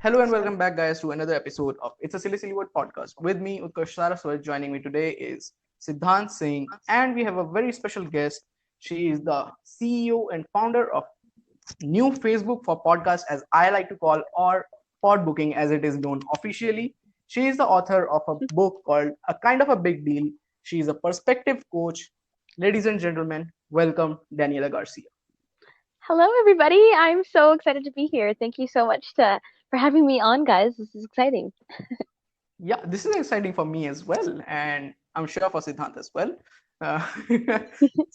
Hello and welcome back, guys, to another episode of It's a Silly Word podcast. With me, Utkarsh Saraswat. Joining me today is Siddhant Singh, and we have a very special guest. She is the CEO and founder of new Facebook for podcasts, as I like to call, or Podbooking as it is known officially. She is the author of a book called A Kind of a Big Deal. She is a perspective coach. Ladies and gentlemen, welcome Daniela Garcia. Hello, everybody. I'm so excited to be here. Thank you so much for having me on, guys. This is exciting. Yeah, this is exciting for me as well, and I'm sure for Siddhant as well. Uh,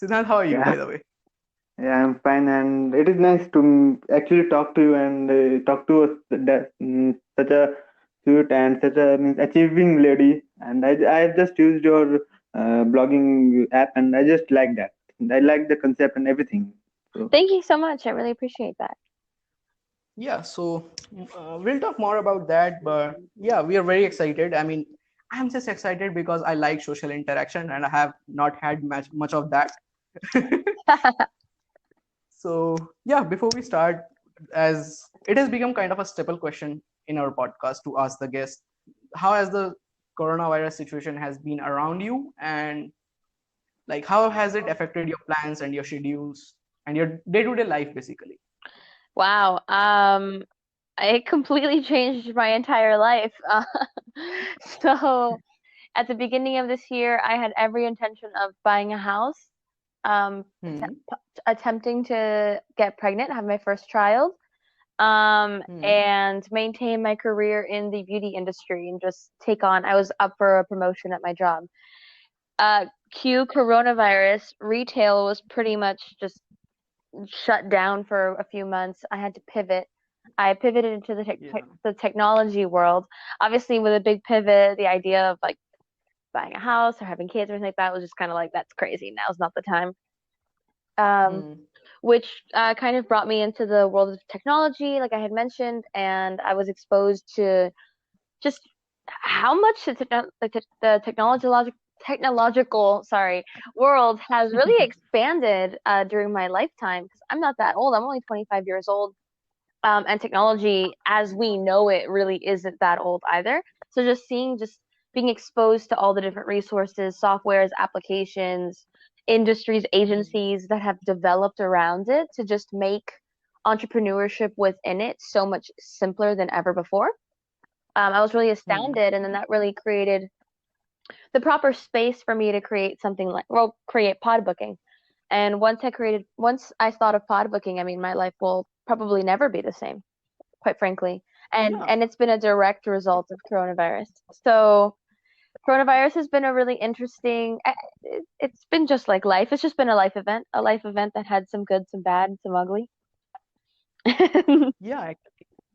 Siddhant, how are you, by Yeah, the way? yeah, I'm fine, and it is nice to actually talk to you and talk to us such a sweet and such a achieving lady. And I just used your blogging app, and I just like that. I like the concept and everything. So Thank you so much. I really appreciate that. Yeah, so we'll talk more about that, but yeah, we are very excited. I mean, I'm just excited because I like social interaction and I have not had much of that. So, yeah, before we start, as it has become kind of a staple question in our podcast to ask the guest, how has the coronavirus situation has been around you, and like how has it affected your plans and your schedules and your day-to-day life basically? Wow. It completely changed my entire life. So at the beginning of this year, I had every intention of buying a house, um, Hmm. attempting to get pregnant, have my first child, Hmm. and maintain my career in the beauty industry and just take on. I was up for a promotion at my job. Q coronavirus, retail was pretty much just shut down for a few months. I had to pivot. I pivoted into Yeah. the technology world. Obviously, with a big pivot, the idea of like buying a house or having kids or anything like that was just kind of like that's crazy. Now's not the time. Um, Hmm. which kind of brought me into the world of technology, like I had mentioned, and I was exposed to just how much the technological world has really expanded during my lifetime because I'm not that old. I'm only 25 years old. And technology as we know it really isn't that old either. So just being exposed to all the different resources, softwares, applications, industries, Hmm. agencies that have developed around it to just make entrepreneurship within it so much simpler than ever before. I was really Hmm. astounded, and then that really created the proper space for me to create something like, well, create pod booking. And once I thought of pod booking, I mean, my life will probably never be the same, quite frankly. Yeah. And it's been a direct result of coronavirus. So coronavirus has been a really interesting. It's been just like life. It's just been a life event that had some good, some bad, and some ugly. Yeah,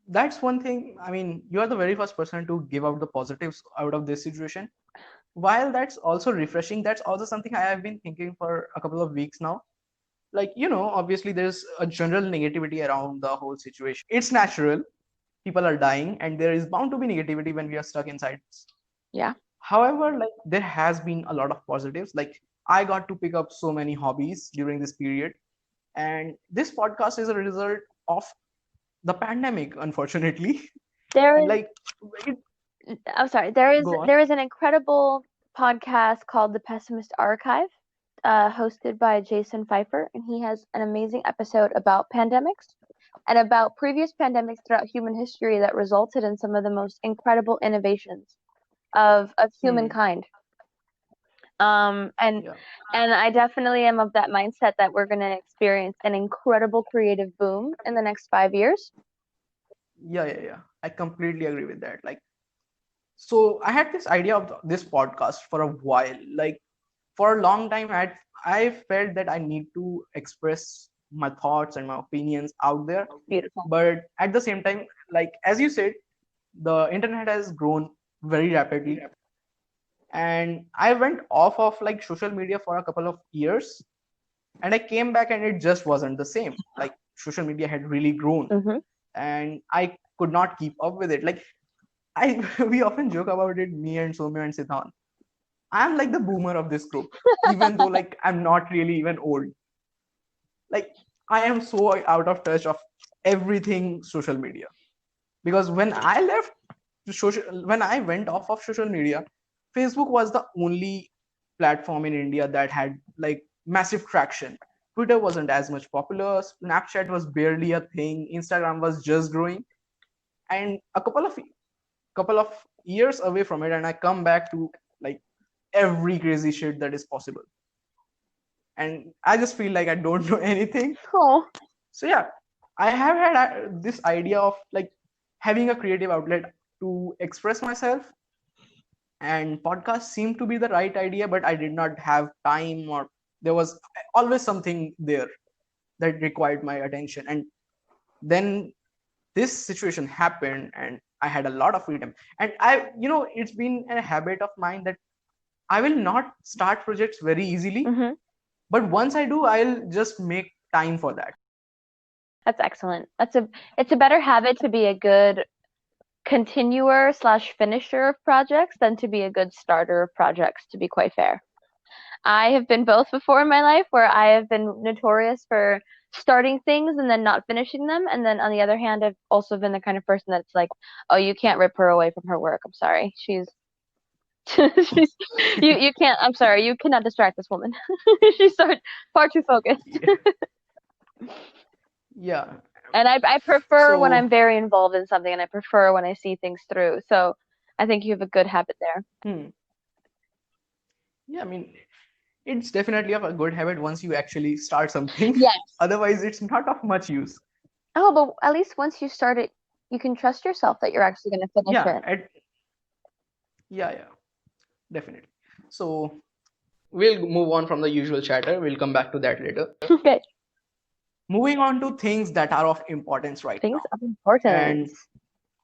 that's one thing. I mean, you are the very first person to give out the positives out of this situation. While that's also refreshing, that's also something I have been thinking for a couple of weeks now. Like, obviously there's a general negativity around the whole situation. It's natural. People are dying, and there is bound to be negativity when we are stuck inside. Yeah. However, like there has been a lot of positives. Like I got to pick up so many hobbies during this period, and this podcast is a result of the pandemic, unfortunately. There And is like, it, I'm sorry. go on. There is an incredible podcast called The Pessimist Archive, hosted by Jason Pfeiffer, and he has an amazing episode about pandemics and about previous pandemics throughout human history that resulted in some of the most incredible innovations of Hmm. humankind. Um, and Yeah. and I definitely am of that mindset that we're going to experience an incredible creative boom in the next 5 years. Yeah, yeah, yeah. I completely agree with that. Like, so I had this idea of this podcast for a while. Like, for a long time, I felt that I need to express my thoughts and my opinions out there. Beautiful. But at the same time, like as you said, the internet has grown very rapidly, and I went off of like social media for a couple of years, and I came back and it just wasn't the same. Like social media had really grown, Hmm. and I could not keep up with it. Like I we often joke about it, me and Somya and Siddhant. I'm like the boomer of this group, even though like I'm not really even old. Like I am so out of touch of everything social media. Because when I went off of social media, Facebook was the only platform in India that had like massive traction. Twitter wasn't as much popular, Snapchat was barely a thing, Instagram was just growing, and a couple of years away from it, and I come back to like every crazy shit that is possible, and I just feel like I don't know anything. Oh, So yeah, I have had this idea of like having a creative outlet to express myself, and podcasts seemed to be the right idea, but I did not have time, or there was always something there that required my attention. And then this situation happened, and I had a lot of freedom. And it's been a habit of mine that I will not start projects very easily, but once I do, I'll just make time for that. that's excellent. It's a better habit to be a good continuer / finisher of projects than to be a good starter of projects, to be quite fair. I have been both before in my life, where I have been notorious for starting things and then not finishing them. And then on the other hand, I've also been the kind of person that's like, oh, you can't rip her away from her work. I'm sorry. She's you can't, I'm sorry, you cannot distract this woman. She's far too focused. Yeah. And I prefer when So I'm very involved in something, and I prefer when I see things through. So I think you have a good habit there. yeah, I mean, it's definitely of a good habit once you actually start something. Yes. Otherwise, it's not of much use. Oh, but at least once you start it, you can trust yourself that you're actually going to finish it. Yeah, definitely. So we'll move on from the usual chatter. We'll come back to that later. Okay. Moving on to things that are of importance right Things now. of importance. And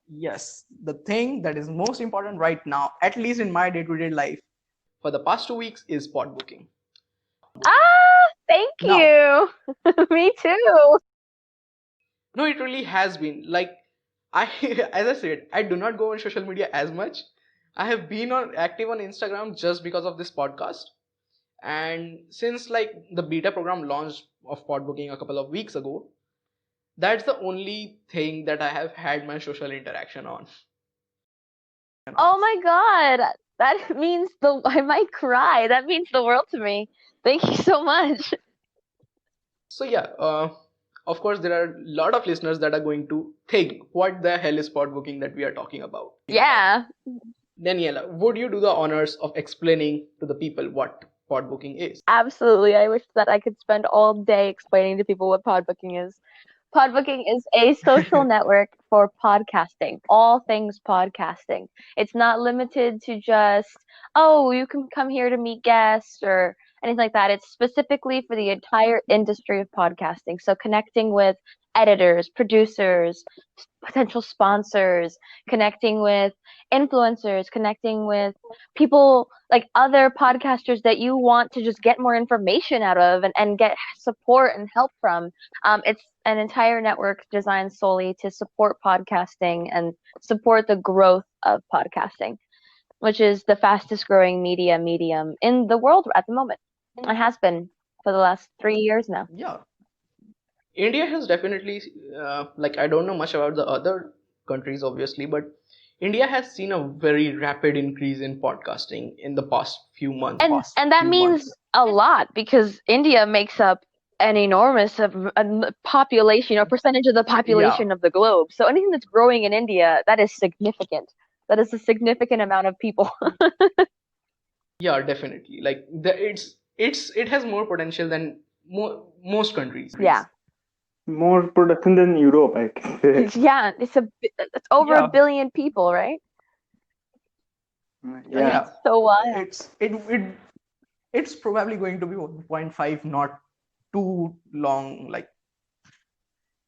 yes, the thing that is most important right now, at least in my day-to-day life, for the past 2 weeks, is Podbooking. Thank Now, you. Me too. no, it really has been. Like, as I said, I do not go on social media as much. I have been active on Instagram just because of this podcast. And since like the beta program launched of Podbooking a couple of weeks ago, that's the only thing that I have had my social interaction on. Oh my God. That means I might cry. That means the world to me. Thank you so much. So yeah, of course there are a lot of listeners that are going to think, what the hell is Podbooking that we are talking about? Yeah. Daniela, would you do the honors of explaining to the people what Podbooking is? Absolutely. I wish that I could spend all day explaining to people what Podbooking is. Podbooking is a social network for podcasting, all things podcasting. It's not limited to just, oh, you can come here to meet guests or anything like that. It's specifically for the entire industry of podcasting. So connecting with editors, producers, potential sponsors, connecting with influencers, connecting with people like other podcasters that you want to just get more information out of and get support and help from. It's an entire network designed solely to support podcasting and support the growth of podcasting, which is the fastest growing medium in the world at the moment. It has been for the last 3 years now. Yeah. India has definitely, like, I don't know much about the other countries, obviously, but India has seen a very rapid increase in podcasting in the past few months. And that means a lot, because India makes up an enormous population, or percentage of the population of the globe. So anything that's growing in India, that is significant. That is a significant amount of people. Yeah, definitely. Like it has more potential than most countries. Yeah. More production than Europe, I can say. Yeah, it's over a billion people, right? Yeah. It's so wild. It's probably going to be 1.5, not too long. Like,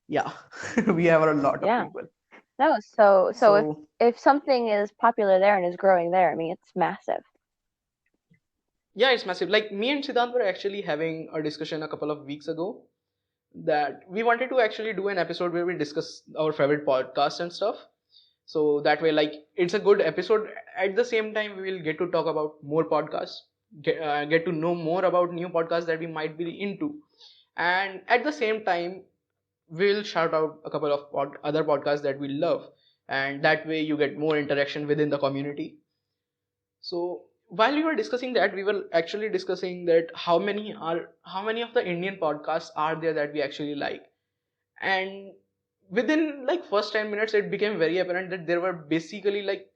yeah, we have a lot of people. No, so if something is popular there and is growing there, I mean, it's massive. Yeah, it's massive. Like, me and Siddhant were actually having a discussion a couple of weeks ago that we wanted to actually do an episode where we discuss our favorite podcasts and stuff. So that way, like, it's a good episode. At the same time, we will get to talk about more podcasts, get to know more about new podcasts that we might be into. And at the same time, we'll shout out a couple of other podcasts that we love. and that way you get more interaction within the community. So while we were discussing that, we were actually discussing that how many of the Indian podcasts are there that we actually like. And within like first 10 minutes it became very apparent that there were basically like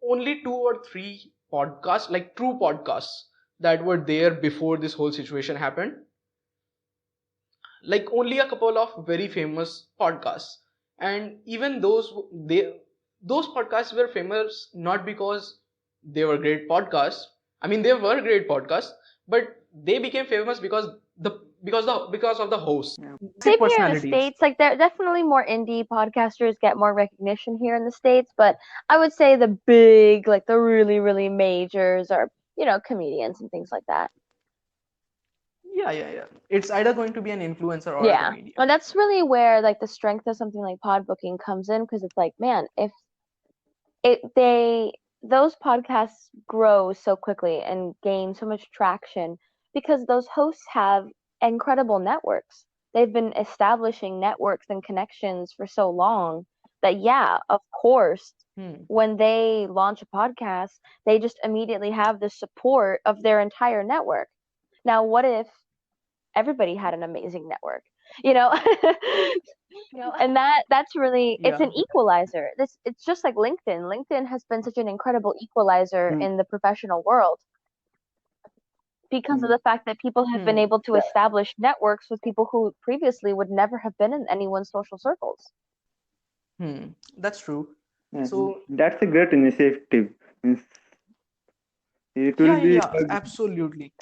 only two or three podcasts, like true podcasts, that were there before this whole situation happened. Like only a couple of very famous podcasts, and even those podcasts were famous not because they were great podcasts. I mean, they were great podcasts, but they became famous because of the host. Yeah. Same here in the Personalities. States. Like, there definitely more indie podcasters get more recognition here in the States, but I would say the big, like the really, really majors are, comedians and things like that. Yeah. It's either going to be an influencer or a Yeah. comedian. And that's really where like the strength of something like Podbooking comes in, because it's like, man, if those podcasts grow so quickly and gain so much traction because those hosts have incredible networks. They've been establishing networks and connections for so long that, yeah, of course, when they launch a podcast, they just immediately have the support of their entire network. Now, what if everybody had an amazing network? And that's really, it's an Yeah. equalizer. It's just like LinkedIn. LinkedIn has been such an incredible equalizer Mm. in the professional world because of the fact that people have been able to establish networks with people who previously would never have been in anyone's social circles. That's true. Yeah, So that's a great initiative. Means it will be yeah, absolutely.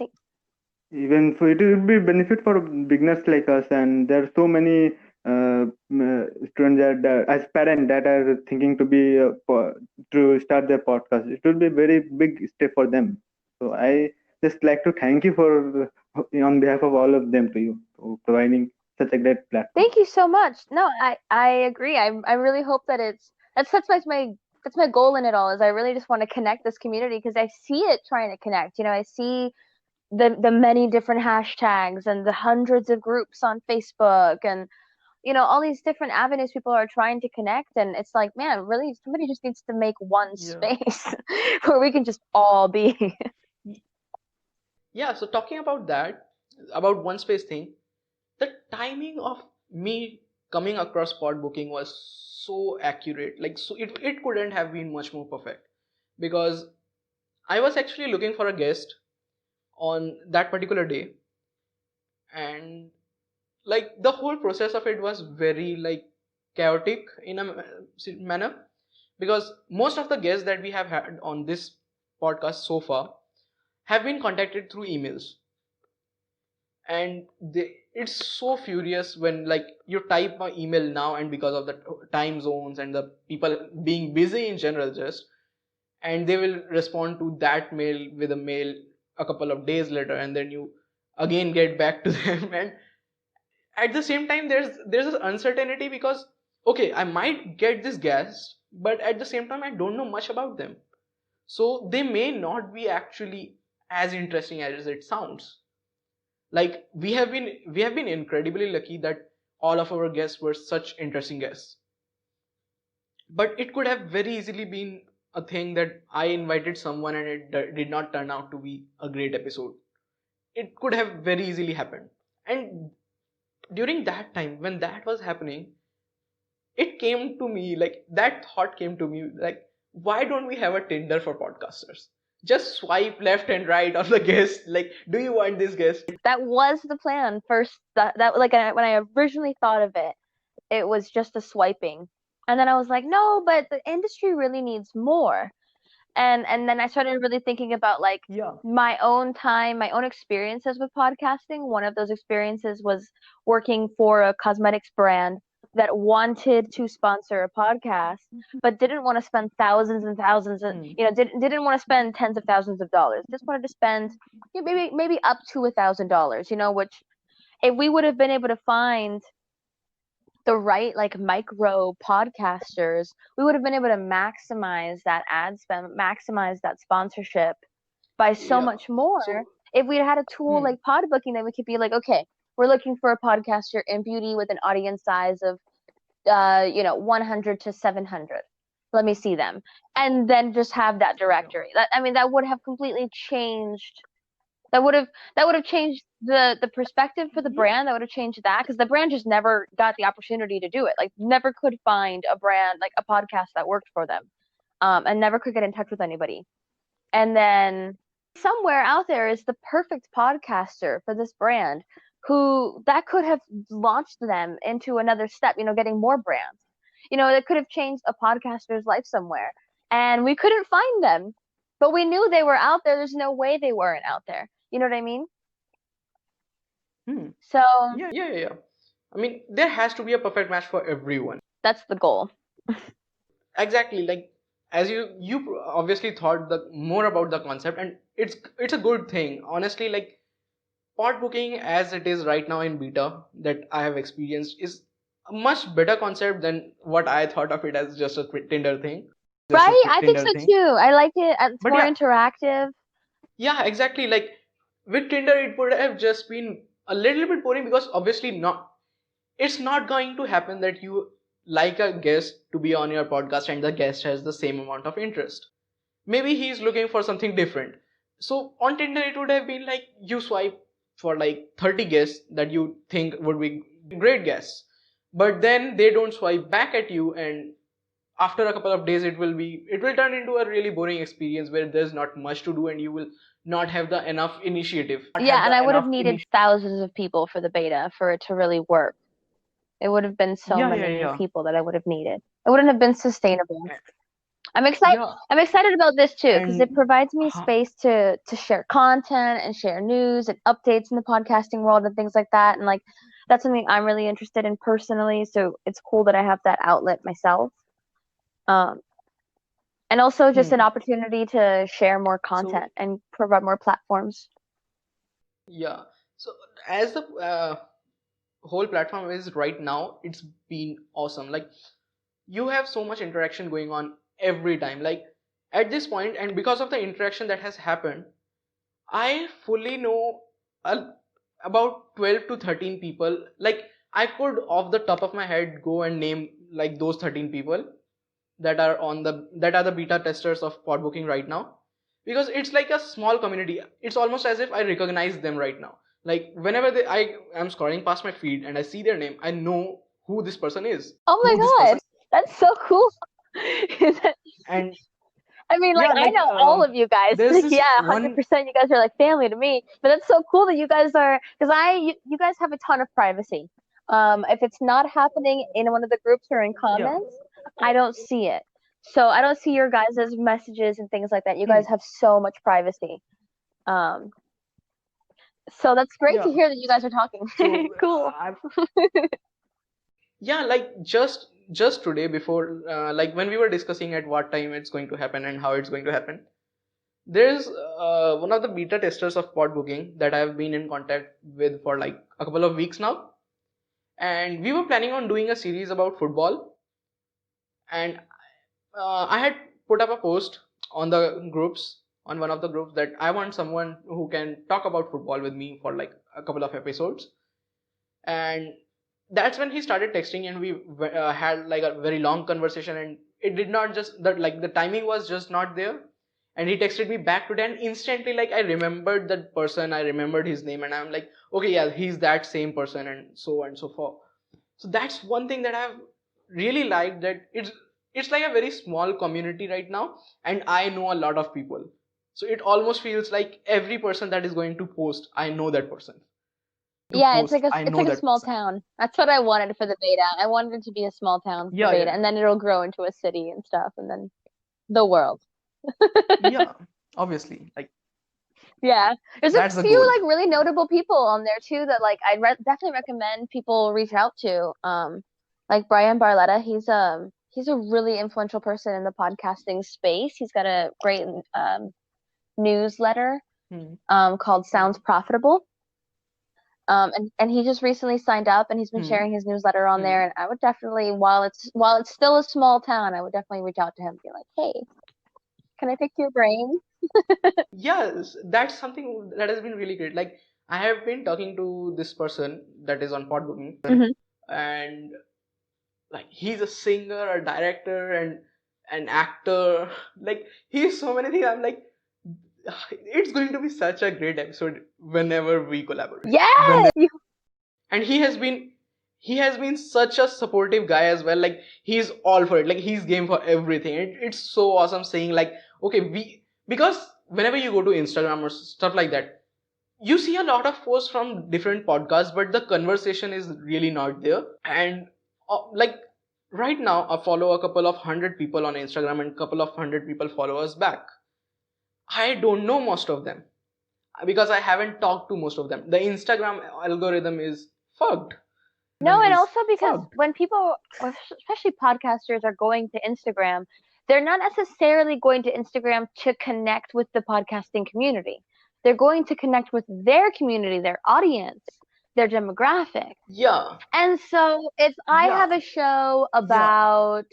even so it will be benefit for beginners like us, and there are so many students that as parents that are thinking to be to start their podcast. It will be a very big step for them. So I just like to thank you for on behalf of all of them to you for providing such a great platform. Thank you so much. No, I agree. I really hope that that's my goal in it all, is I really just want to connect this community because I see it trying to connect. I see the many different hashtags and the hundreds of groups on Facebook and all these different avenues people are trying to connect, and it's like, man, really somebody just needs to make one space where we can just all be. Yeah, so talking about that, about one space thing, the timing of me coming across spot booking was so accurate. Like, so it couldn't have been much more perfect, because I was actually looking for a guest on that particular day, and like the whole process of it was very like chaotic in a manner, because most of the guests that we have had on this podcast so far have been contacted through emails, and it's so furious when like you type my email now, and because of the time zones and the people being busy in general, just, and they will respond to that mail with a mail a couple of days later, and then you again get back to them. And at the same time there's this uncertainty, because okay, I might get this guest, but at the same time I don't know much about them, so they may not be actually as interesting as it sounds. Like we have been incredibly lucky that all of our guests were such interesting guests, but it could have very easily been a thing that I invited someone and it did not turn out to be a great episode. It could have very easily happened. And during that time when that was happening, it came to me, like that thought came to me, like, why don't we have a Tinder for podcasters? Just swipe left and right on the guest, like, do you want this guest? That was the plan first. That like when I originally thought of it, it was just a swiping, and then I was like, no, but the industry really needs more. And then I started really thinking about like my own time, my own experiences with podcasting. One of those experiences was working for a cosmetics brand that wanted to sponsor a podcast, but didn't want to spend thousands and thousands of, didn't want to spend tens of thousands of dollars. Just wanted to spend maybe up to $1,000, which if we would have been able to find the right like micro podcasters, we would have been able to maximize that ad spend, maximize that sponsorship by so much more. If we had a tool like Podbooking, then we could be like, okay, we're looking for a podcaster in beauty with an audience size of 100 to 700. let me see them, and then just have that directory. That would have completely changed. That would have changed the perspective for the brand. That would have changed that, because the brand just never got the opportunity to do it. Like, never could find a brand, like a podcast that worked for them, and never could get in touch with anybody. And then somewhere out there is the perfect podcaster for this brand, who that could have launched them into another step, getting more brands. That could have changed a podcaster's life somewhere. And we couldn't find them, but we knew they were out there. There's no way they weren't out there. You know what I mean? So Yeah. I mean, there has to be a perfect match for everyone. that's the goal. Exactly. Like, as you obviously thought more about the concept, and it's a good thing. Honestly, like, Podbooking as it is right now in beta that I have experienced is a much better concept than what I thought of it as just a Tinder thing. Right? I think so too. I like it. It's But more yeah. interactive. Yeah, exactly. Like, with Tinder, it would have just been a little bit boring, because obviously it's not going to happen that you like a guest to be on your podcast and the guest has the same amount of interest. Maybe he's looking for something different. So on Tinder, it would have been like you swipe for like 30 guests that you think would be great guests, but then they don't swipe back at you, and after a couple of days it will turn into a really boring experience where there's not much to do and you will not have the enough initiative. Yeah, and I would have needed thousands of people for the beta for it to really work. It would have been so many people that I would have needed. It wouldn't have been sustainable. I'm excited. Yeah. I'm excited about this too, because it And- provides me space to share content and share news and updates in the podcasting world and things like that. And like, that's something I'm really interested in personally. So it's cool that I have that outlet myself. And also just an opportunity to share more content and provide more platforms. Yeah. So as the whole platform is right now, it's been awesome. Like, you have so much interaction going on every time. Like, at this point, and because of the interaction that has happened, I fully know about 12 to 13 people. Like, I could off the top of my head go and name like those 13 people that are the beta testers of Podbooking right now, because it's like a small community. It's almost as if I recognize them right now. Like, whenever I am scrolling past my feed and I see their name, I know who this person is. Oh my god, that's so cool. And I mean, like, I know all of you guys. Yeah, 100%. You guys are like family to me. But that's so cool that you guys are, because you guys have a ton of privacy. If it's not happening in one of the groups or in comments, I don't see it. So I don't see your guys' messages and things like that. You guys have so much privacy. So that's great to hear that you guys are talking. So, cool. Yeah, like just today, before like when we were discussing at what time it's going to happen and how it's going to happen, there's one of the beta testers of Podbooking that I've been in contact with for like a couple of weeks now, and we were planning on doing a series about football, and I had put up a post on one of the groups, that I want someone who can talk about football with me for like a couple of episodes. And that's when he started texting, and we had like a very long conversation, and it did not just that, like, the timing was just not there. And he texted me back today, and instantly, like, I remembered that person, I remembered his name, and I'm like, okay, yeah, he's that same person, and so forth. So that's one thing that I've really liked, that it's like a very small community right now, and I know a lot of people. So it almost feels like every person that is going to post, I know that person. Yeah, it's like a small town. That's what I wanted for the beta. I wanted it to be a small town for beta, and then it'll grow into a city and stuff, and then the world. Yeah, obviously. Like, yeah, there's a few like really notable people on there too that like I definitely recommend people reach out to. Like Brian Barletta, he's a really influential person in the podcasting space. He's got a great newsletter called Sounds Profitable. And he just recently signed up, and he's been sharing his newsletter on there. And I would definitely, while it's still a small town, I would definitely reach out to him and be like, hey, can I pick your brain? Yes, that's something that has been really great. Like, I have been talking to this person that is on Podbooking, and like, he's a singer, a director, and an actor. Like he's so many things. I'm like, it's going to be such a great episode whenever we collaborate. Yes! And he has been such a supportive guy as well. Like he's all for it. Like he's game for everything. It's so awesome saying like, okay, because whenever you go to Instagram or stuff like that, you see a lot of posts from different podcasts, but the conversation is really not there. And like right now, I follow a couple of hundred people on Instagram and couple of hundred people follow us back. I don't know most of them because I haven't talked to most of them. The Instagram algorithm is fucked. No, and Is also because fucked. when people, especially podcasters, are going to Instagram, they're not necessarily going to Instagram to connect with the podcasting community. They're going to connect with their community, their audience, their demographic. Yeah. And so if I have a show about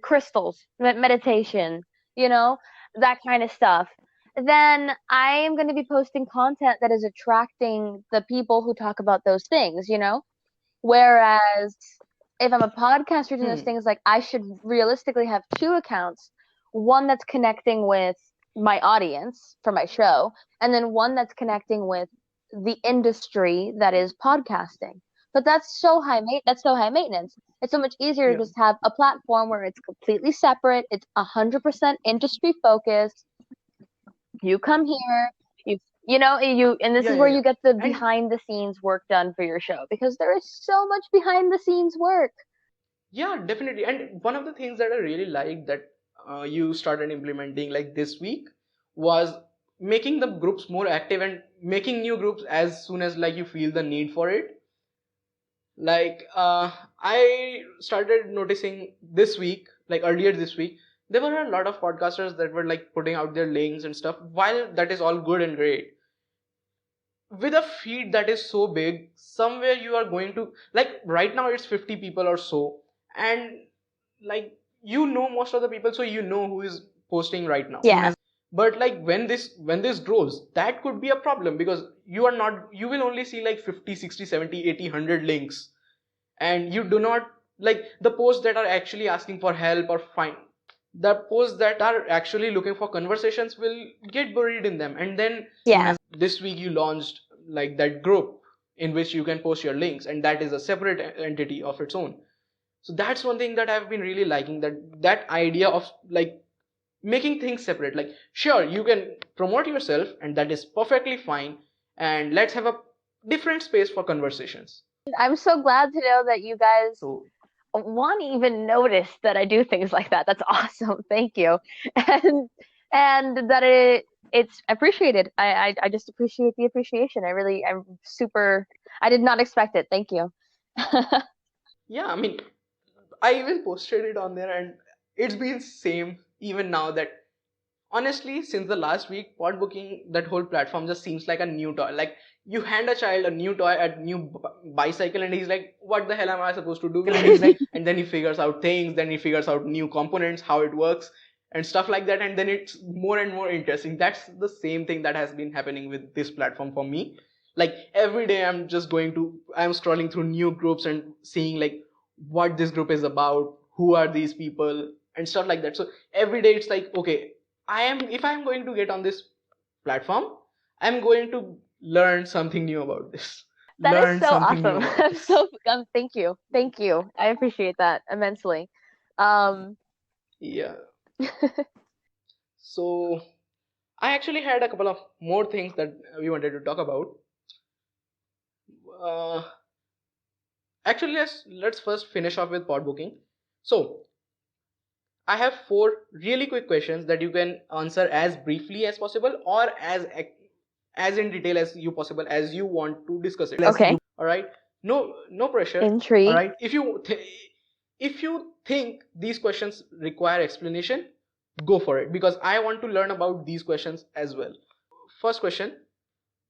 crystals, meditation, that kind of stuff, then I am going to be posting content that is attracting the people who talk about those things, Whereas if I'm a podcaster doing those things, like I should realistically have two accounts, one that's connecting with my audience for my show, and then one that's connecting with the industry that is podcasting. But that's so high maintenance. It's so much easier to just have a platform where it's completely separate. It's 100% industry focused. You come here, and this is where you get the behind the scenes work done for your show, because there is so much behind the scenes work. Yeah, definitely. And one of the things that I really like that you started implementing like this week was making the groups more active and making new groups as soon as like you feel the need for it. Like I started noticing this week, like earlier this week, there were a lot of podcasters that were like putting out their links and stuff. While that is all good and great, with a feed that is so big, somewhere you are going to, like right now it's 50 people or so, and like most of the people, so who is posting right now. Yeah. But like when this grows, that could be a problem, because you will only see like 50, 60, 70, 80, 100 links, and you do not like the posts that are actually asking for help or find the posts that are actually looking for conversations will get buried in them. And then soon as this week you launched like that group in which you can post your links, and that is a separate entity of its own. So that's one thing that I've been really liking, that idea of like making things separate. Like sure, you can promote yourself and that is perfectly fine, and let's have a different space for conversations. I'm so glad to know that you guys won't even notice that I do things like that. That's awesome. Thank you. And that it's appreciated. I just appreciate the appreciation. I did not expect it. Thank you. Yeah, I mean, I even posted it on there, and it's been same even now. That honestly, since the last week, Podbooking, that whole platform just seems like a new toy. Like you hand a child a new toy, a new bicycle, and he's like, what the hell am I supposed to do with it? And then he figures out things, then he figures out new components, how it works and stuff like that, and then it's more and more interesting. That's the same thing that has been happening with this platform for me. Like every day I'm scrolling through new groups and seeing like what this group is about, who are these people and stuff like that. So every day it's like, okay, if I'm going to get on this platform, I'm going to learn something new about this. That is so awesome. Thank you. I appreciate that immensely. Yeah. So I actually had a couple of more things that we wanted to talk about. Actually, let's first finish off with Podbooking. So I have 4 really quick questions that you can answer as briefly as possible, or as in detail as you possible, as you want to discuss it. Okay. All right. No pressure. Intrigue. All right. If you think these questions require explanation, go for it, because I want to learn about these questions as well. First question: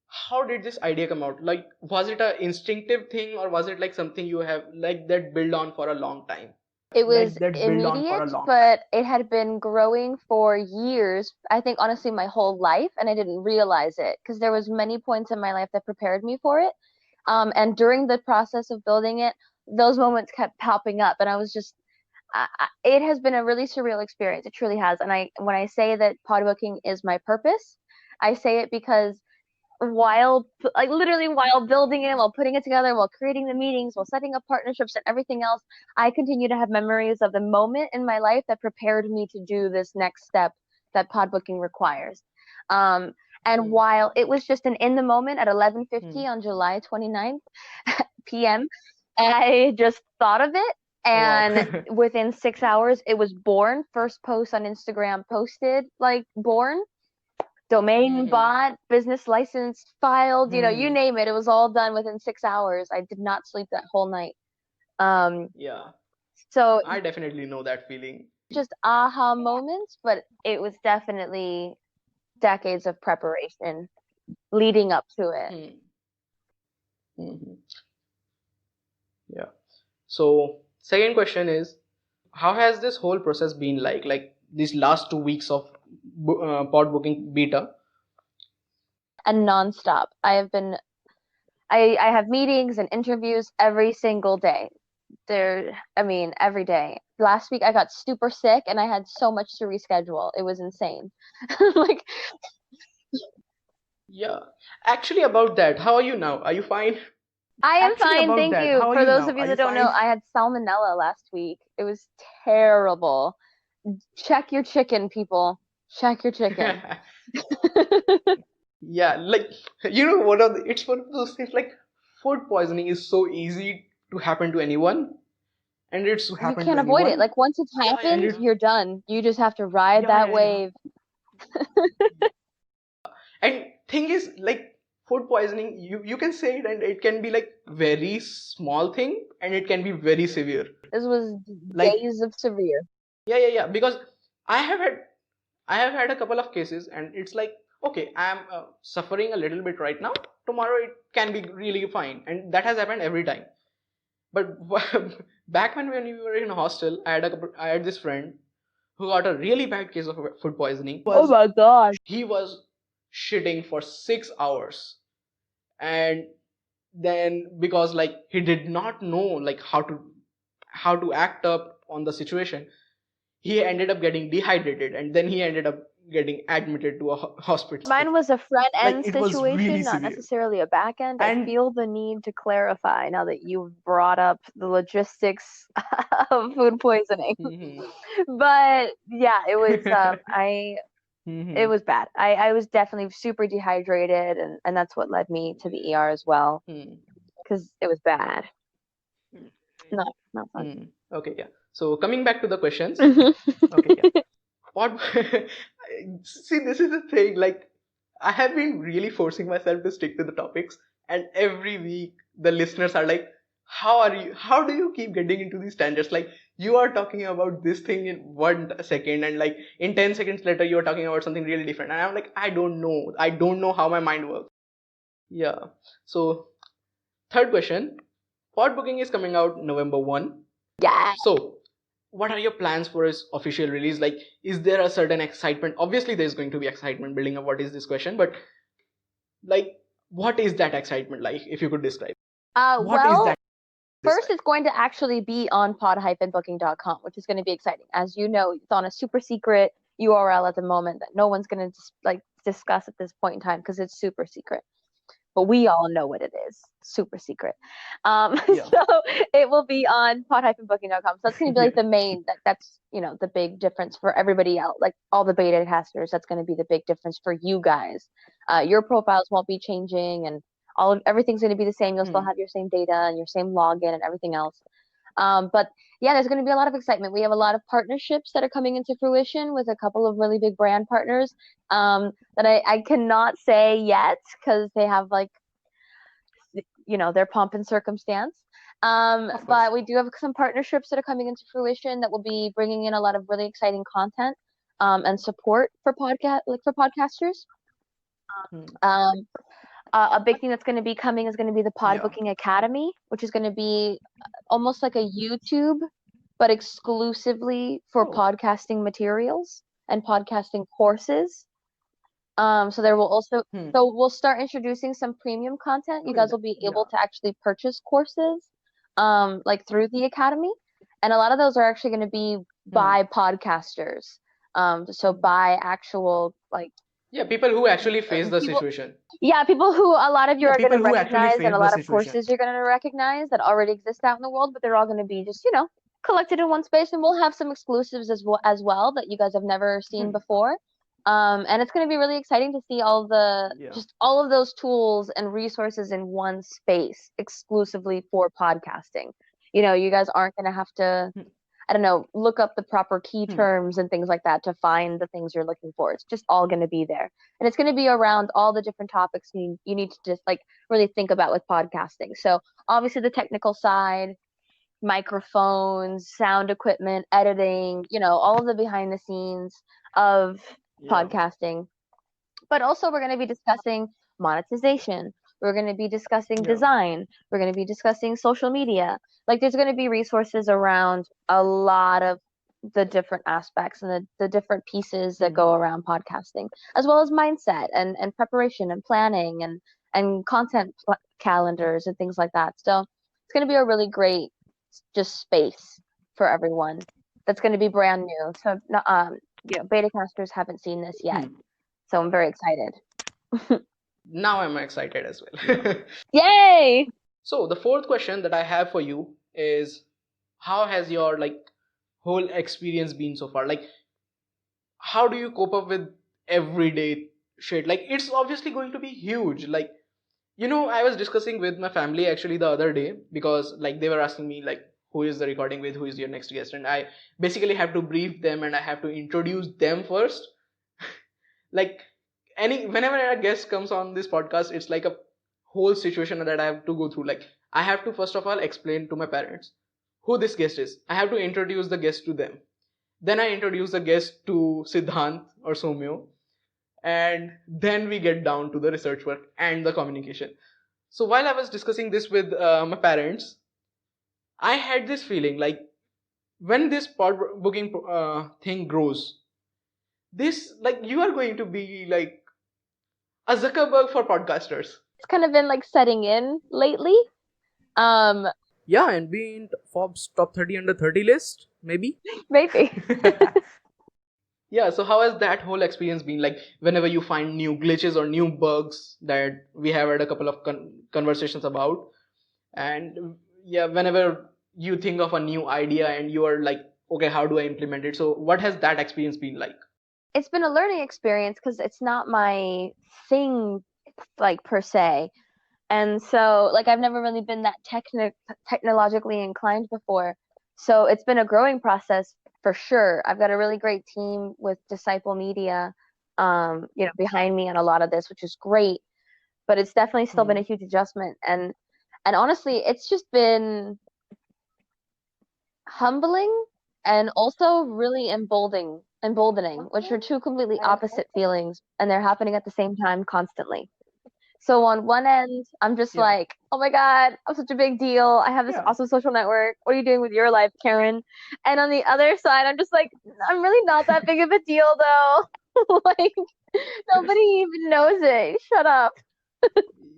how did this idea come out? Like, was it a instinctive thing, or was it like something you have like that built on for a long time? It was immediate, but it had been growing for years. I think honestly my whole life, and I didn't realize it because there was many points in my life that prepared me for it. And during the process of building it, those moments kept popping up, and I was just, it has been a really surreal experience. It truly has. And when I say that Podbooking is my purpose, I say it because literally while building it, while putting it together, while creating the meetings, while setting up partnerships and everything else, I continue to have memories of the moment in my life that prepared me to do this next step that Podbooking requires. And while it was just an in the moment at 11:50 on July 29th p.m., I just thought of it, and Wow. within 6 hours it was born. First post on Instagram posted, like, born. Domain bought, business license filed, you name it. It was all done within 6 hours. I did not sleep that whole night. Yeah, So I definitely know that feeling. just aha moments, but it was definitely decades of preparation leading up to it. Mhm. Yeah. So, second question is, how has this whole process been like? Like these last 2 weeks of pod booking beta? And nonstop. I have meetings and interviews every single day. Every day. Last week I got super sick and I had so much to reschedule. It was insane. Like, Yeah. Actually, about that, how are you now? Are you fine? I am Actually, fine, about thank that, you. how are For you those now? of you Are that you don't know, fine? I had salmonella last week. It was terrible. Check your chicken, people. Check your chicken. Yeah, like it's one of those things like food poisoning is so easy to happen to anyone, and it's to You happen to can't avoid it. anyone, Like, once it's and happened, it you're done. You just have to ride yeah, that yeah, yeah. wave. And thing is, like food poisoning, you can say it, and it can be like very small thing, and it can be very severe. This was Like days of severe. yeah, because I have had I have had a couple of cases, and it's like, okay, I am suffering a little bit right now. Tomorrow it can be really fine, and that has happened every time. But back when we were in a hostel, I had this friend who got a really bad case of food poisoning. Oh my gosh. He was shitting for 6 hours, and then because like he did not know like how to act up on the situation, he ended up getting dehydrated, and then he ended up getting admitted to a hospital. Mine was a front Like end it was situation, really not severe. necessarily a back end. I And feel the need to clarify now that you've brought up the logistics of food poisoning. But yeah, it was it was bad. I was definitely super dehydrated, and that's what led me to the ER as well, because it was bad. Not fun. Okay, yeah. So coming back to the questions. Okay, yeah. What? See, this is the thing. Like, I have been really forcing myself to stick to the topics, and every week the listeners are like, "How are you? How do you keep getting into these tangents? Like, you are talking about this thing in 1 second, and like in 10 seconds later, you are talking about something really different." And I'm like, I don't know. I don't know how my mind works. Yeah. So, third question. Pod booking is coming out November 1. Yeah. So, what are your plans for its official release? Like, is there a certain excitement? Obviously, there's going to be excitement building up. What is this question? But like, what is that excitement like? If you could describe, what is that? Well, first, it's going to actually be on pod-booking.com, which is going to be exciting. As you know, it's on a super secret URL at the moment that no one's going to discuss at this point in time because it's super secret. But we all know what it is. Super secret. Yeah. So it will be on pod-booking.com. So that's going to be like the main, that's, the big difference for everybody else. Like all the beta testers, that's going to be the big difference for you guys. Your profiles won't be changing, and everything's going to be the same. You'll still have your same data and your same login and everything else. But yeah, there's going to be a lot of excitement. We have a lot of partnerships that are coming into fruition with a couple of really big brand partners that I cannot say yet because they have their pomp and circumstance. But we do have some partnerships that are coming into fruition that will be bringing in a lot of really exciting content and support for podcasters. A big thing that's going to be coming is going to be the Pod Booking Academy, which is going to be almost like a YouTube, but exclusively for podcasting materials and podcasting courses. So there will also, so we'll start introducing some premium content. You guys will be able to actually purchase courses, like through the Academy. And a lot of those are actually going to be by podcasters. So by actual like Yeah, people who actually face the people, situation. yeah, people who a lot of you Yeah, are going people to who actually recognize, and face a the lot of situation. courses you're going to recognize that already exist out in the world, but they're all going to be just, you know, collected in one space, and we'll have some exclusives as well that you guys have never seen before. And it's going to be really exciting to see just all of those tools and resources in one space exclusively for podcasting. You know, you guys aren't going to have to, I don't know, look up the proper key terms and things like that to find the things you're looking for. It's just all going to be there. And it's going to be around all the different topics you need to just like really think about with podcasting. So obviously the technical side, microphones, sound equipment, editing, you know, all of the behind the scenes of podcasting. But also we're going to be discussing monetization. We're going to be discussing design. We're going to be discussing social media. Like there's going to be resources around a lot of the different aspects and the different pieces that go around podcasting, as well as mindset and preparation and planning and content calendars and things like that. So it's going to be a really great just space for everyone. That's going to be brand new. So you know, beta casters haven't seen this yet. So I'm very excited. Now I'm excited as well. Yay! So the fourth question that I have for you is, how has your like whole experience been so far? Like, how do you cope up with everyday shit? Like, it's obviously going to be huge. Like, you know, I was discussing with my family actually the other day, because like they were asking me like, who is the recording with, who is your next guest, and I basically have to brief them and I have to introduce them first. Like, whenever a guest comes on this podcast, it's like a whole situation that I have to go through. Like, I have to first of all explain to my parents who this guest is. I have to introduce the guest to them. Then I introduce the guest to Siddhant or Somyo, and then we get down to the research work and the communication. So while I was discussing this with my parents, I had this feeling like, when this pod booking thing grows, this, like, you are going to be like a Zuckerberg for podcasters. It's kind of been like setting in lately. Yeah, and be in Forbes top 30 under 30 list, maybe. Maybe. Yeah, so how has that whole experience been? Like, whenever you find new glitches or new bugs that we have had a couple of conversations about, and yeah, whenever you think of a new idea and you are like, okay, how do I implement it? So what has that experience been like? It's been a learning experience because it's not my thing, like per se. And so, like, I've never really been that technologically inclined before. So it's been a growing process for sure. I've got a really great team with Disciple Media, you know, behind me on a lot of this, which is great. But it's definitely still been a huge adjustment. And honestly, it's just been humbling and also really emboldening, which are two completely opposite feelings, and they're happening at the same time constantly. So on one end, I'm just like, oh my God, I'm such a big deal. I have this awesome social network. What are you doing with your life, Karen? And on the other side, I'm just like, I'm really not that big of a deal though. Like, nobody even knows it. Shut up.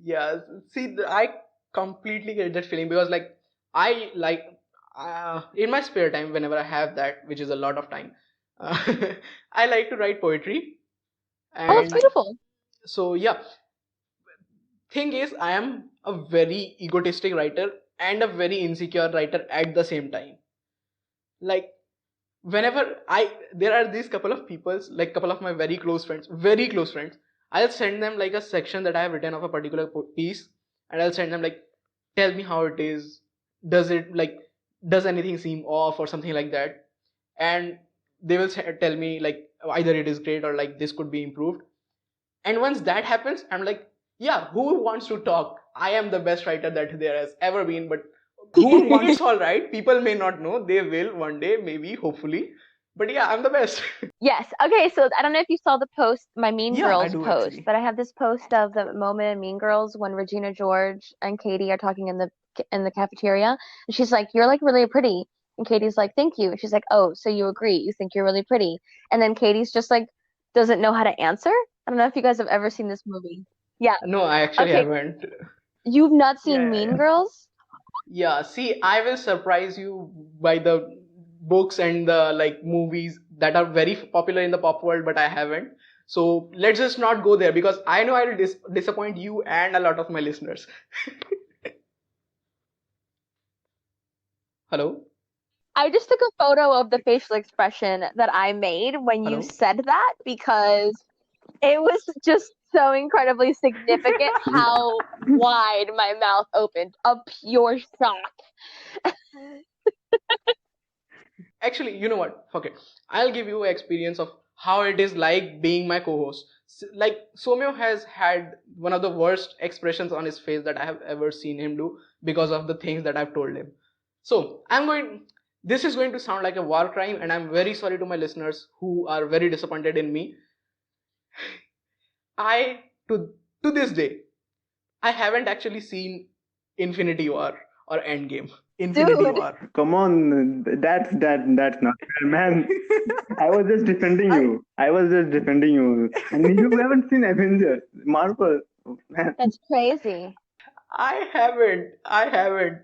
Yeah, see, I completely get that feeling, because like, I like, in my spare time, whenever I have that, which is a lot of time, I like to write poetry. Oh, that's And beautiful. so yeah, thing is, I am a very egotistic writer and a very insecure writer at the same time. Like, whenever there are these couple of people, like couple of my very close friends, I'll send them like a section that I have written of a particular piece, and I'll send them like, tell me how it is. Does it like, does anything seem off or something like that? And they will tell me like, either it is great or like this could be improved. And once that happens, I'm like, yeah, who wants to talk? I am the best writer that there has ever been, but who wants all right? People may not know. They will one day, maybe, hopefully. But yeah, I'm the best. Yes. Okay. So I don't know if you saw the post, my Mean Yeah, I Girls do post, actually. but I have this post of the moment in Mean Girls when Regina George and Katie are talking in the cafeteria, and she's like, "You're like really pretty," and Katie's like, "Thank you," and she's like, "Oh, so you agree? You think you're really pretty?" And then Katie's just like, doesn't know how to answer. I don't know if you guys have ever seen this movie. Yeah. No, I actually Okay. haven't. You've not seen Yeah, Mean yeah. Girls? Yeah, see, I will surprise you by the books and the like movies that are very popular in the pop world, but I haven't. So let's just not go there because I know I'll disappoint you and a lot of my listeners. Hello? I just took a photo of the facial expression that I made when you Hello? said that because it was just so incredibly significant how wide my mouth opened. A pure shock. Actually, you know what? Okay, I'll give you an experience of how it is like being my co-host. Like Somyo has had one of the worst expressions on his face that I have ever seen him do because of the things that I've told him. So this is going to sound like a war crime, and I'm very sorry to my listeners who are very disappointed in me. I to this day I haven't actually seen Infinity War or Endgame. Infinity Dude. War. Come on, that's not fair, man. I was just defending you. And you haven't seen Avengers, Marvel, man. That's crazy. I haven't. Yeah.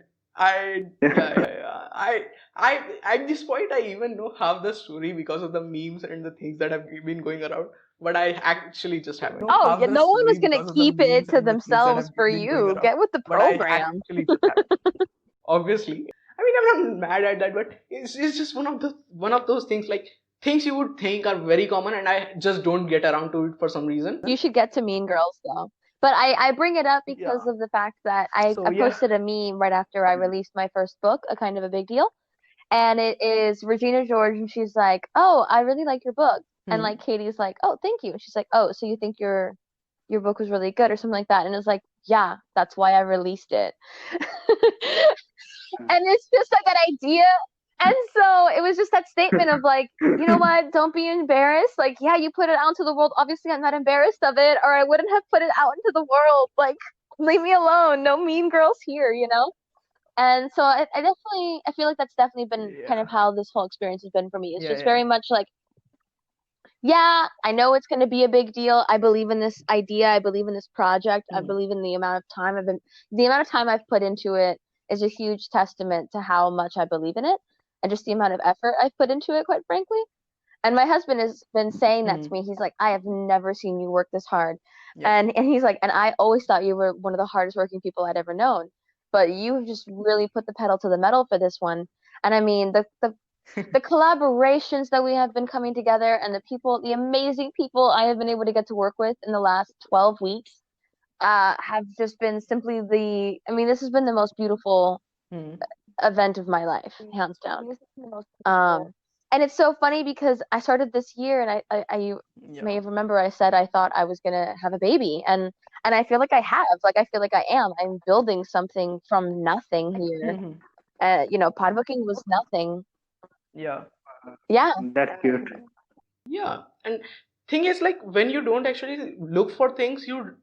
I at this point I even know half the story because of the memes and the things that have been going around. But I actually just haven't. Oh, yeah, no one was gonna keep it to themselves for you. Get with the But I program. actually just haven't. Obviously, I mean I'm not mad at that, but it's just one of those things like things you would think are very common, and I just don't get around to it for some reason. You should get to Mean Girls though. But I bring it up because Yeah. of the fact that I So, yeah. posted a meme right after I released my first book, A Kind of a Big Deal. And it is Regina George, and she's like, "Oh, I really like your book." And like Katie's like, "Oh, thank you." And she's like, "Oh, so you think your book was really good," or something like that. And it's like, yeah, that's why I released it. And it's just like an idea. And so it was just that statement of like, you know what, don't be embarrassed. Like, yeah, you put it out into the world. Obviously, I'm not embarrassed of it, or I wouldn't have put it out into the world. Like, leave me alone. No mean girls here, you know? And so I feel like that's definitely been kind of how this whole experience has been for me. It's just very much like, yeah, I know it's going to be a big deal. I believe in this idea. I believe in this project. I believe in the amount of time I've put into it is a huge testament to how much I believe in it and just the amount of effort I've put into it, quite frankly. And my husband has been saying that to me. He's like, I have never seen you work this hard. And he's like, and I always thought you were one of the hardest working people I'd ever known. But you've just really put the pedal to the metal for this one. And I mean, the collaborations that we have been coming together and the amazing people I have been able to get to work with in the last 12 weeks have just been simply this has been the most beautiful event of my life, hands down. And it's so funny because I started this year and I may remember I said I thought I was gonna have a baby, and I feel like I have. Like, I feel like I am. I'm building something from nothing here. Podbooking was nothing. Yeah. That's cute. Yeah, and thing is like when you don't actually look for things, you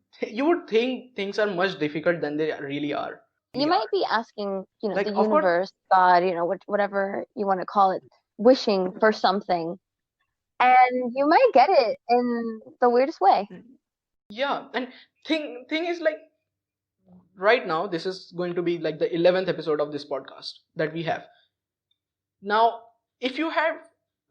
would think things are much difficult than they really are. You might be asking, Like, the of course- universe, God, whatever you want to call it, wishing for something, and you might get it in the weirdest way. Yeah, and thing is like right now this is going to be like the 11th episode of this podcast that we have. Now, if you had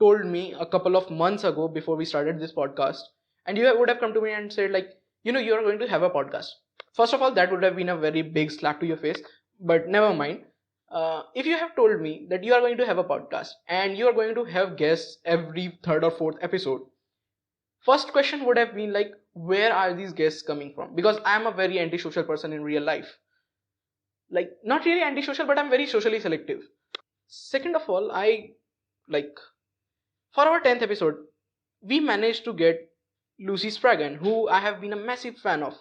told me a couple of months ago before we started this podcast, and you would have come to me and said like, you're going to have a podcast. First of all, that would have been a very big slap to your face, but never mind. If you have told me that you are going to have a podcast and you are going to have guests every third or fourth episode, first question would have been like, where are these guests coming from? Because I'm a very antisocial person in real life. Like, not really antisocial, but I'm very socially selective. Second of all, for our 10th episode, we managed to get Lucy Spragan, who I have been a massive fan of.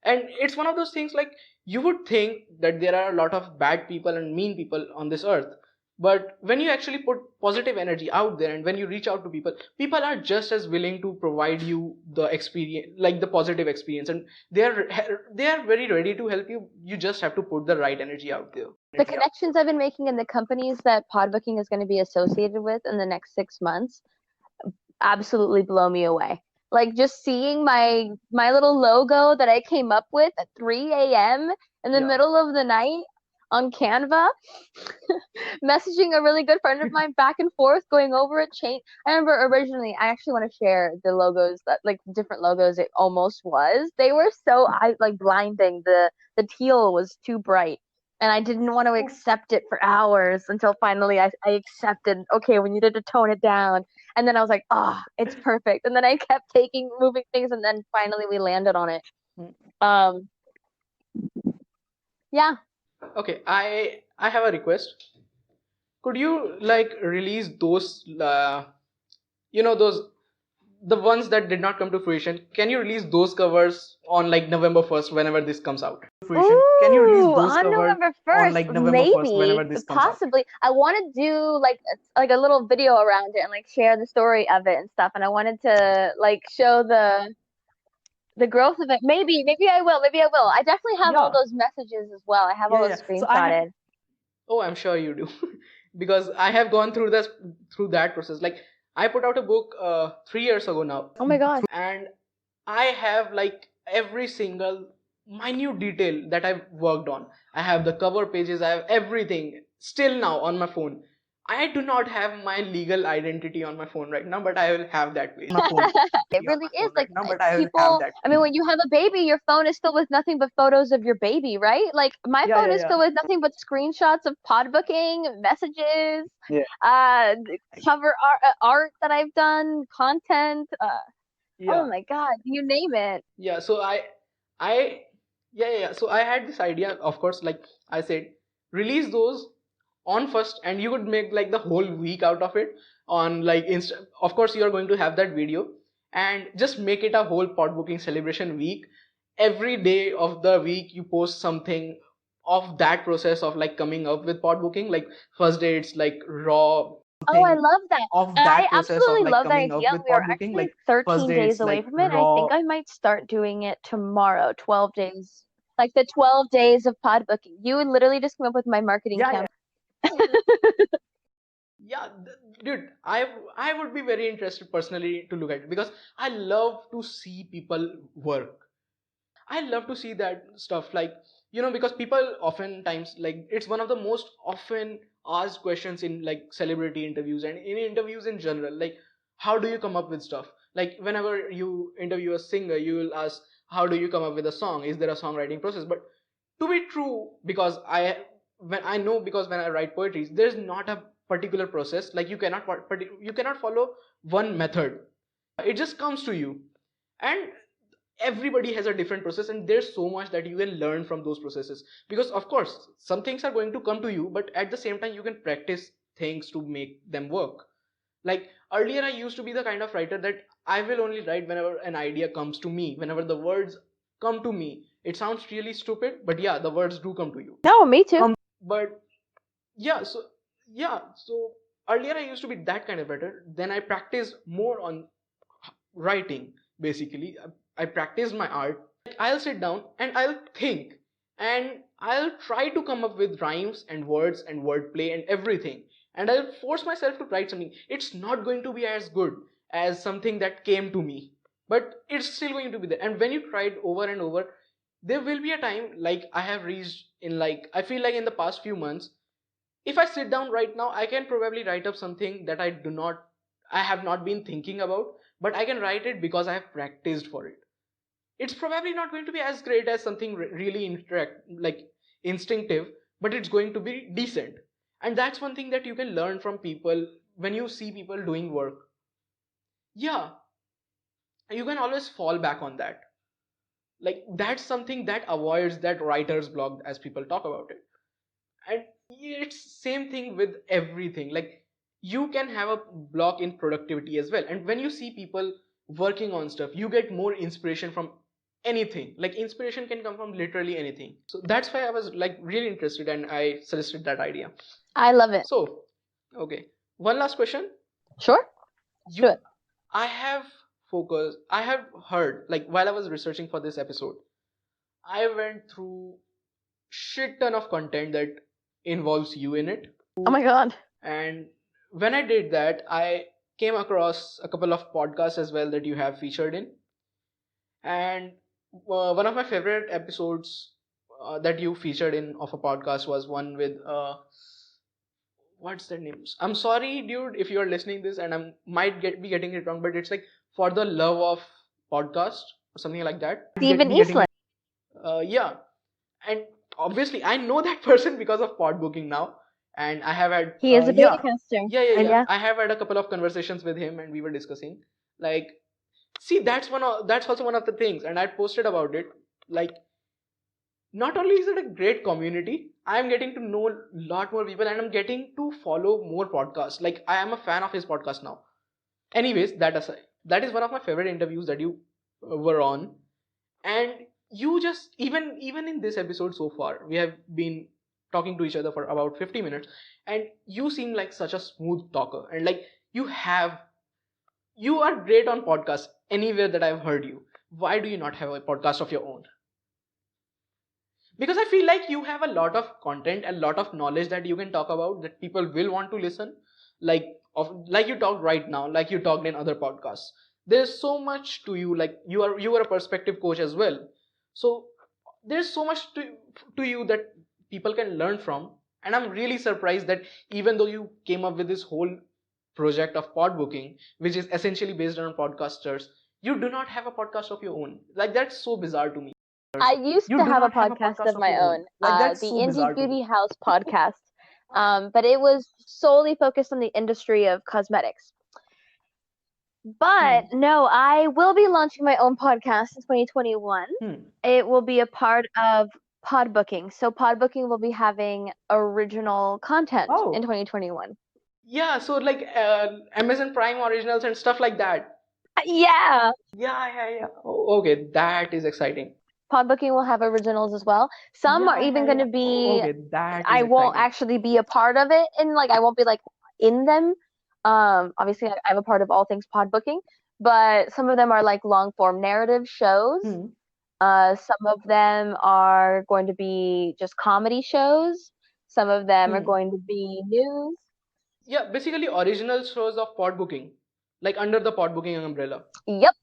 And it's one of those things like, you would think that there are a lot of bad people and mean people on this earth. But when you actually put positive energy out there and when you reach out to people, people are just as willing to provide you the experience, like the positive experience. And they are very ready to help you. You just have to put the right energy out there. The connections I've been making in the companies that Podbooking is going to be associated with in the next 6 months absolutely blow me away. Like, just seeing my little logo that I came up with at 3 a.m. in the middle of the night on Canva, messaging a really good friend of mine back and forth, going over it. I remember originally, I actually want to share the logos that like different logos it almost was. They were so blinding. The teal was too bright. And I didn't want to accept it for hours until finally I accepted, okay, we needed to tone it down. And then I was like, it's perfect. And then I kept moving things, and then finally we landed on it. Um, yeah. Okay, I have a request. Could you like release those those the ones that did not come to fruition? Can you release those covers on like November 1st whenever this comes out? Can you release Ooh, those on covers November on 1st, like November 1st maybe, whenever this comes out? possibly. I want to do like a little video around it and like share the story of it and stuff. And I wanted to like show the growth of it. Maybe I will. I definitely have all Yeah. those messages as well. I have all those So I have, screenshotted. oh, I'm sure you do. Because I have gone through that process. Like I put out a book 3 years ago now. Oh my God. And I have like every single minute detail that I've worked on. I have the cover pages, I have everything still now on my phone. I do not have my legal identity on my phone right now, but I will have that page. It really is like people. I mean, when you have a baby, your phone is filled with nothing but photos of your baby, right? Like my phone is filled with nothing but screenshots of Podbooking, messages, cover art that I've done, content. Oh my God, you name it. Yeah, so so I had this idea, of course, like I said, release those on first, and you could make like the whole week out of it on like of course you are going to have that video, and just make it a whole pod booking celebration week. Every day of the week you post something of that process of like coming up with pod booking. Like first day it's like raw. Oh, I love that. Of that I process absolutely of like love that coming up idea. with We are pod booking. actually Like 13 day days it's away like from it. I raw. think I might start doing it tomorrow. 12 days. Like the 12 days of pod booking. You would literally just come up with my marketing campaign. Yeah, dude, I would be very interested personally to look at it, because I love to see people work. I love to see that stuff, like, because people oftentimes, like, it's one of the most often asked questions in like celebrity interviews and in interviews in general, like, how do you come up with stuff? Like whenever you interview a singer, you will ask, how do you come up with a song? Is there a songwriting process? But to be true, because when I write poetry, there's not a particular process. Like you cannot follow one method. It just comes to you, and everybody has a different process, and there's so much that you can learn from those processes. Because of course some things are going to come to you, but at the same time you can practice things to make them work. Like earlier I used to be the kind of writer that I will only write whenever an idea comes to me, whenever the words come to me. It sounds really stupid, but yeah, the words do come to you. No, me too. But yeah, so earlier I used to be that kind of writer. Then I practiced more on writing. Basically, I practiced my art. I'll sit down and I'll think, and I'll try to come up with rhymes and words and wordplay and everything, and I'll force myself to write something. It's not going to be as good as something that came to me, but it's still going to be there. And when you try it over and over, there will be a time, like I have reached in, like, I feel like in the past few months, if I sit down right now, I can probably write up something that I have not been thinking about, but I can write it because I have practiced for it. It's probably not going to be as great as something really like instinctive, but it's going to be decent. And that's one thing that you can learn from people when you see people doing work. Yeah, you can always fall back on that. Like that's something that avoids that writer's block, as people talk about it. And it's same thing with everything. Like you can have a block in productivity as well, and when you see people working on stuff, you get more inspiration from anything. Like inspiration can come from literally anything. So that's why I was like really interested, and I suggested that idea. I love it. So okay, one last question. Sure. Sure. I have heard, like while I was researching for this episode, I went through shit ton of content that involves you in it. Oh my God. And when I did that, I came across a couple of podcasts as well that you have featured in. And one of my favorite episodes that you featured in of a podcast was one with what's their names? I'm sorry, dude, if you're listening this, and I might be getting it wrong, but it's like For the Love of Podcast or something like that. Steven Eastland. Yeah, and obviously I know that person because of Podbooking now, and I have had He is a yeah, beta caster. yeah. I have had a couple of conversations with him, and we were discussing like, see, that's also one of the things, and I posted about it. Like, not only is it a great community, I am getting to know a lot more people, and I'm getting to follow more podcasts. Like, I am a fan of his podcast now. Anyways, that aside, that is one of my favorite interviews that you were on, and you just even in this episode so far, we have been talking to each other for about 50 minutes, and you seem like such a smooth talker, and like you are great on podcasts anywhere that I've heard you. Why do you not have a podcast of your own? Because I feel like you have a lot of content, a lot of knowledge that you can talk about that people will want to listen. Like you talked right now, like you talked in other podcasts. There's so much to you. Like you are a perspective coach as well. So there's so much to you that people can learn from. And I'm really surprised that even though you came up with this whole project of Podbooking, which is essentially based on podcasters, you do not have a podcast of your own. Like, that's so bizarre to me. I used to have a podcast of my own, Like, the so Indie Beauty House podcast, but it was solely focused on the industry of cosmetics. But no, I will be launching my own podcast in 2021. It will be a part of Podbooking. So Podbooking will be having original content in 2021. Yeah, so like Amazon Prime originals and stuff like that. Yeah. Oh, okay, that is exciting. Podbooking will have originals as well. Some are even going to be. Okay, that. I won't actually be a part of it, and like I won't be like in them. Obviously, I'm a part of all things Podbooking, but some of them are like long form narrative shows. Some of them are going to be just comedy shows. Some of them are going to be news. Yeah, basically original shows of Podbooking, like under the Podbooking umbrella. Yep.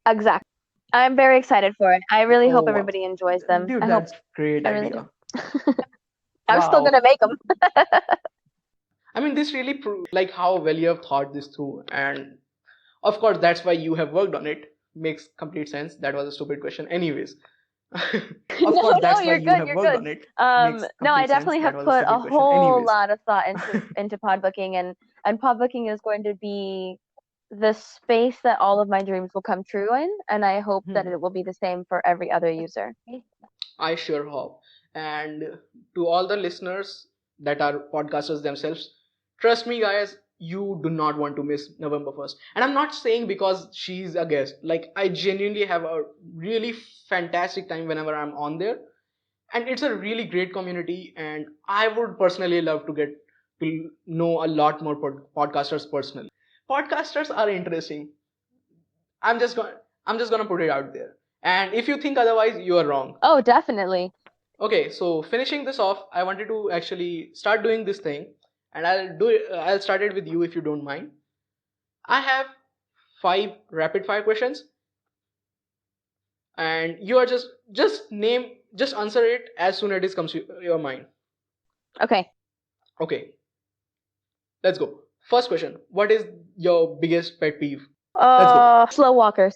Exactly. I'm very excited for it. I really hope everybody enjoys them. Dude, that's great idea. I really do. I'm still gonna make them. I mean, this really proves like how well you have thought this through, and of course, that's why you have worked on it. Makes complete sense. That was a stupid question, anyways. Of course, that's why you have worked on it. No, I definitely have put a whole lot of thought into Podbooking, and Podbooking is going to be the space that all of my dreams will come true in, and I hope that it will be the same for every other user. I sure hope. And to all the listeners that are podcasters themselves, trust me, guys, you do not want to miss November 1st. And I'm not saying because she's a guest. Like, I genuinely have a really fantastic time whenever I'm on there. And it's a really great community, and I would personally love to get to know a lot more podcasters personally. Podcasters are interesting. I'm just gonna put it out there. And if you think otherwise, you are wrong. Oh, definitely. Okay, so finishing this off, I wanted to actually start doing this thing, and I'll start it with you if you don't mind. I have 5 rapid fire questions, and you are just answer it as soon as it comes to your mind. Okay. Let's go. First question: what is your biggest pet peeve? Slow walkers.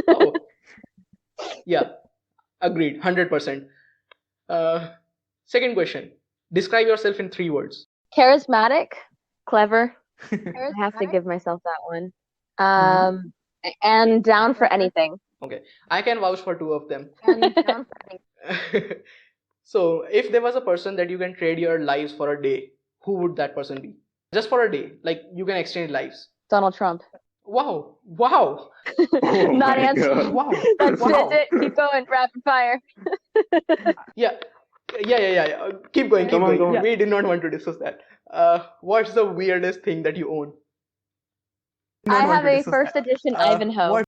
Oh. Yeah, agreed, 100%. Second question: describe yourself in 3 words. Charismatic, clever. I have to give myself that one. And down for anything. Okay, I can vouch for 2 of them. So, if there was a person that you can trade your lives for a day, who would that person be? Just for a day, like you can exchange lives. Donald Trump. Wow. Not answering. Wow. That's it. Keep going. Rapid fire. Yeah. Keep going. Come on. We did not want to discuss that. What's the weirdest thing that you own? I have a first edition Ivanhoe.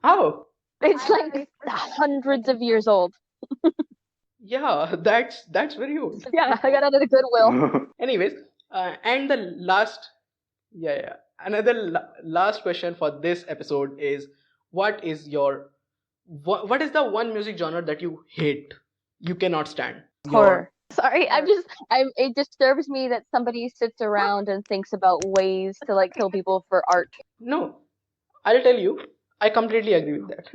How? It's like hundreds of years old. Yeah, that's very old. Yeah, I got out of the Goodwill. Anyways, and the last, another last question for this episode is, what is your what is the one music genre that you hate? You cannot stand. Horror. Sorry, Horror. it disturbs me that somebody sits around and thinks about ways to like kill people for art. No, I'll tell you. I completely agree with that.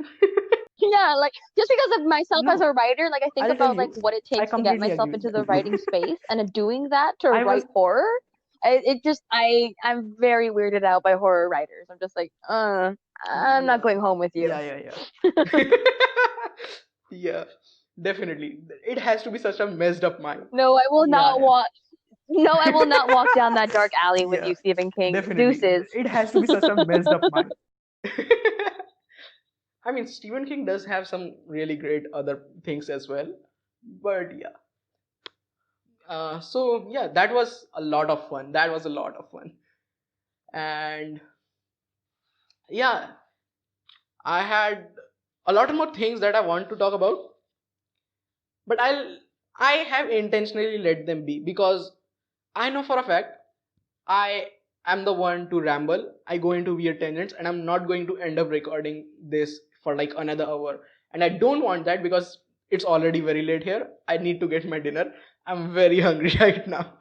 Yeah, like just because of myself as No, a writer, like I think I'll tell about like you. what it I takes to get completely myself agree with into the that. writing space, and doing that to I was write horror, I'm very weirded out by horror writers. I'm just like, I'm not going home with you. Yeah. Yeah, definitely. It has to be such a messed up mind. No, I will not Yeah. walk. No, I will not walk down that dark alley with Yeah, you, Stephen King. definitely. Deuces. It has to be such a messed up mind. I mean, Stephen King does have some really great other things as well. But yeah. So yeah, that was a lot of fun. That was a lot of fun. And yeah, I had a lot more things that I want to talk about, but I have intentionally let them be because I know for a fact I am the one to ramble. I go into weird tangents and I'm not going to end up recording this for like another hour. And I don't want that because it's already very late here. I need to get my dinner. I'm very hungry right now.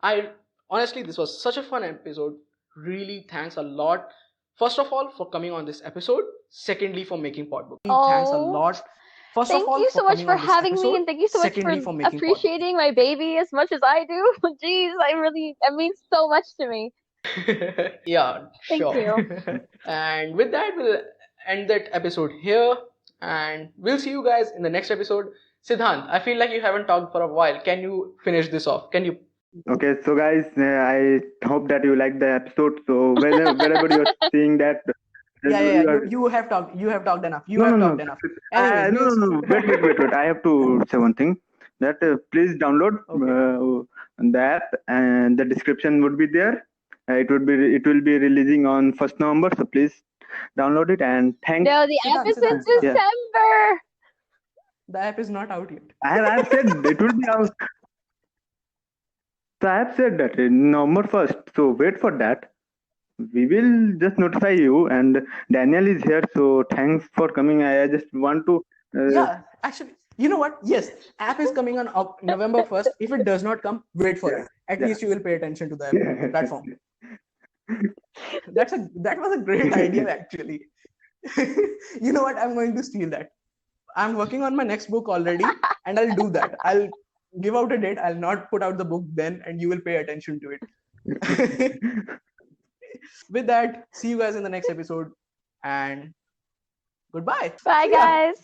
I honestly, this was such a fun episode. Really, thanks a lot. First of all, for coming on this episode. Secondly, for making Podbooking. Thanks a Oh, lot. First of thank all, you for so much coming for on this having me, episode. and thank you so much for Secondly, for making Podbooking. appreciating my baby as much as I do. Jeez, it means so much to me. Yeah, Thank sure. you. And with that, we'll end that episode here. And we'll see you guys in the next episode. Siddhant, I feel like you haven't talked for a while. Can you finish this off? Can you? Okay, so guys, I hope that you like the episode. So wherever you're seeing that, Yeah. you are, You have talked. You have talked enough. You no, have no, no, talked enough. Anyways, no. Wait. I have to say one thing. That please download Okay. the app, and the description would be there. It will be releasing on 1st November. So please download it, and thanks. No, the app is in Siddhant. Yeah, December. The app is not out yet. I have said it will be out. So I have said that in November 1st. So wait for that. We will just notify you. And Daniel is here. So thanks for coming. I just want to. Yeah, actually, you know what? Yes, app is coming on November 1st. If it does not come, wait for it. At least you will pay attention to the platform. That was a great idea, actually. You know what? I'm going to steal that. I'm working on my next book already, and I'll do that. I'll give out a date. I'll not put out the book then, and you will pay attention to it. With that, see you guys in the next episode, and goodbye. Bye, See ya. guys.